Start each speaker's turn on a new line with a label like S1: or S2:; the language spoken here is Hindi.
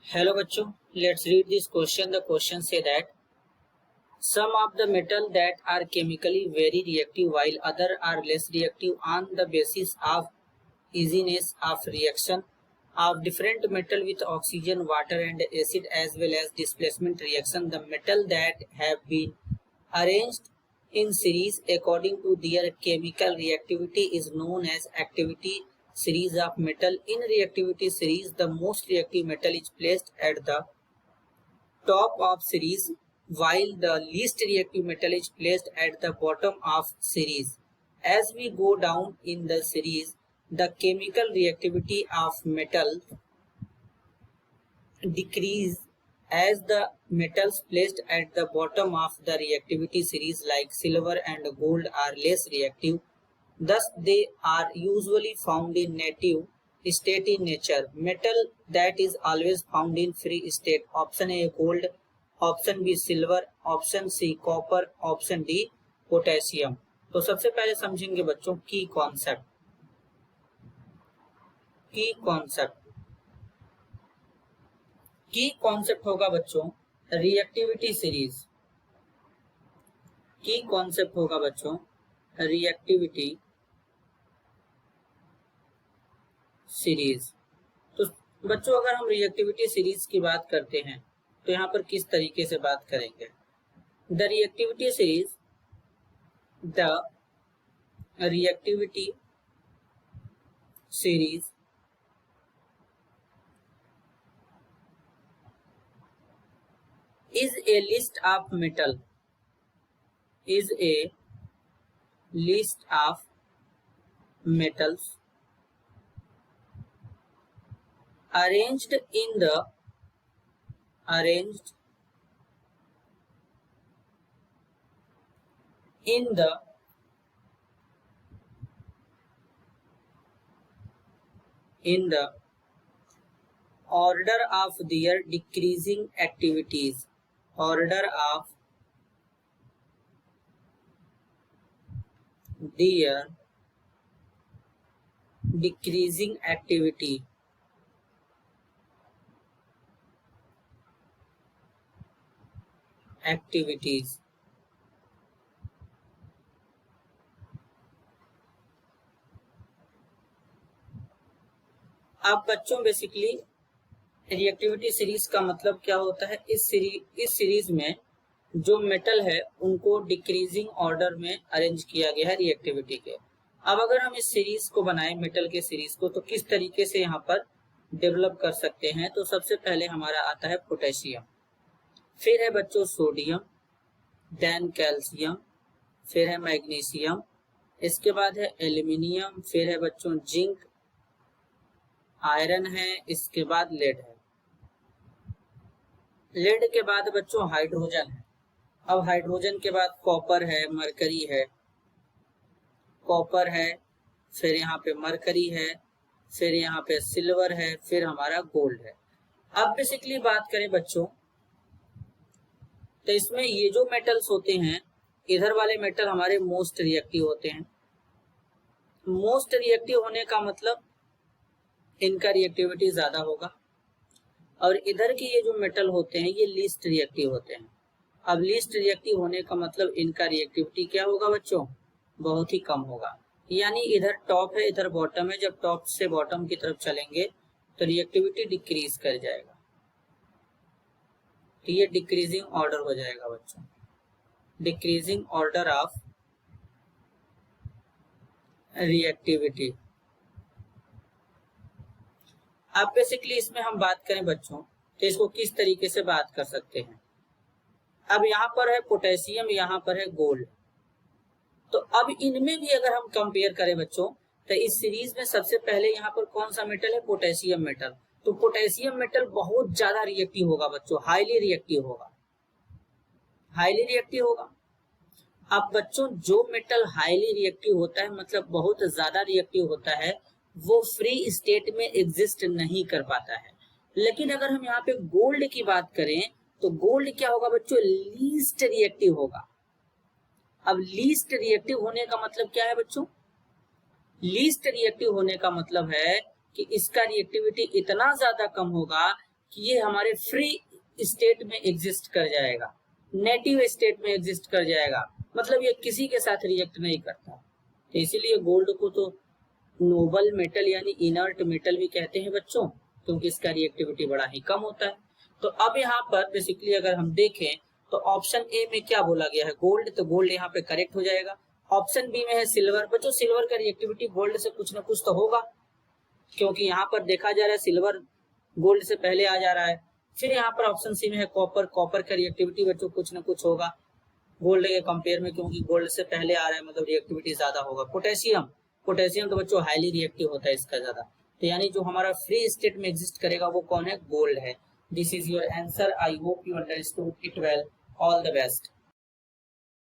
S1: Hello बच्चों, let's read this question. The question say that some of the metal that are chemically very reactive while other are less reactive on the basis of easiness of reaction of different metal with oxygen, water and acid as well as displacement reaction. The metal that have been arranged in series according to their chemical reactivity is known as activity series of metal. In reactivity series, the most reactive metal is placed at the top of series while the least reactive metal is placed at the bottom of series. As we go down in the series, the chemical reactivity of metal decrease as the metals placed at the bottom of the reactivity series like silver and gold are less reactive. Thus, they are usually found in native state in nature. Metal that is always found in free state. Option A gold, option B silver, option C copper, option D potassium. तो सबसे पहले समझेंगे बच्चों की कॉन्सेप्ट होगा बच्चों रिएक्टिविटी सीरीज। की कॉन्सेप्ट होगा बच्चों रिएक्टिविटी सीरीज। तो बच्चों अगर हम रिएक्टिविटी सीरीज की बात करते हैं तो यहाँ पर किस तरीके से बात करेंगे। The reactivity series is a list of metals arranged in the order of their decreasing activities. Order of their decreasing activities. अब बच्चों बेसिकली रिएक्टिविटी सीरीज का मतलब क्या होता है। इस सीरीज में जो मेटल है उनको डिक्रीजिंग ऑर्डर में अरेंज किया गया है रिएक्टिविटी के। अब अगर हम इस सीरीज को बनाएं मेटल के सीरीज को तो किस तरीके से यहाँ पर डेवलप कर सकते हैं। तो सबसे पहले हमारा आता है पोटेशियम, फिर है बच्चों सोडियम, देन कैल्शियम, फिर है मैग्नीशियम, इसके बाद है एल्यूमिनियम, फिर है बच्चों जिंक, आयरन है, इसके बाद लेड है। लेड के बाद बच्चों हाइड्रोजन है। अब हाइड्रोजन के बाद कॉपर है, मरकरी है, कॉपर है, फिर यहाँ पे मरकरी है, फिर यहाँ पे सिल्वर है, फिर हमारा गोल्ड है। अब बेसिकली बात करें बच्चों तो इसमें ये जो मेटल्स होते हैं इधर वाले मेटल हमारे मोस्ट रिएक्टिव होते हैं। मोस्ट रिएक्टिव होने का मतलब इनका रिएक्टिविटी ज्यादा होगा और इधर के ये जो मेटल होते हैं ये लीस्ट रिएक्टिव होते हैं। अब लीस्ट रिएक्टिव होने का मतलब इनका रिएक्टिविटी क्या होगा बच्चों, बहुत ही कम होगा। यानी इधर टॉप है इधर बॉटम है, जब टॉप से बॉटम की तरफ चलेंगे तो रिएक्टिविटी डिक्रीज कर जाएगा। तो ये डिक्रीजिंग ऑर्डर हो जाएगा बच्चों, डिक्रीजिंग ऑर्डर ऑफ रिएक्टिविटी। अब बेसिकली इसमें हम बात करें बच्चों तो इसको किस तरीके से बात कर सकते हैं। अब यहाँ पर है पोटेशियम, यहाँ पर है गोल्ड। तो अब इनमें भी अगर हम कंपेयर करें बच्चों तो इस सीरीज में सबसे पहले यहाँ पर कौन सा मेटल है, पोटेशियम मेटल। तो पोटेशियम मेटल बहुत ज्यादा रिएक्टिव होगा बच्चों, हाईली रिएक्टिव होगा। अब बच्चों जो मेटल हाईली रिएक्टिव होता है मतलब बहुत ज्यादा रिएक्टिव होता है वो फ्री स्टेट में एग्जिस्ट नहीं कर पाता है। लेकिन अगर हम यहाँ पे गोल्ड की बात करें तो गोल्ड क्या होगा बच्चों, लीस्ट रिएक्टिव होगा। अब लीस्ट रिएक्टिव होने का मतलब क्या है बच्चों, लीस्ट रिएक्टिव होने का मतलब है कि इसका रिएक्टिविटी इतना ज्यादा कम होगा कि ये हमारे फ्री स्टेट में एग्जिस्ट कर जाएगा, नेटिव स्टेट में एग्जिस्ट कर जाएगा, मतलब ये किसी के साथ रिएक्ट नहीं करता। तो इसीलिए गोल्ड को तो नोबल मेटल यानी इनर्ट मेटल भी कहते हैं बच्चों, क्योंकि इसका रिएक्टिविटी बड़ा ही कम होता है। तो अब यहाँ पर बेसिकली अगर हम देखें तो ऑप्शन ए में क्या बोला गया है, गोल्ड, तो गोल्ड यहाँ पे करेक्ट हो जाएगा। ऑप्शन बी में है सिल्वर। बच्चों सिल्वर का रिएक्टिविटी गोल्ड से कुछ ना कुछ तो होगा, क्योंकि यहाँ पर देखा जा रहा है सिल्वर गोल्ड से पहले आ जा रहा है। फिर यहाँ पर ऑप्शन सी में है कॉपर। कॉपर का रिएक्टिविटी बच्चों कुछ ना कुछ होगा गोल्ड के कंपेयर में, क्योंकि गोल्ड से पहले आ रहा है, मतलब रिएक्टिविटी ज्यादा होगा। पोटेशियम, पोटेशियम तो बच्चों हाईली रिएक्टिव होता है इसका ज्यादा। तो यानी जो हमारा फ्री स्टेट में एग्जिस्ट करेगा वो कौन है, गोल्ड है। This is your answer. I hope you understood it well. All the best.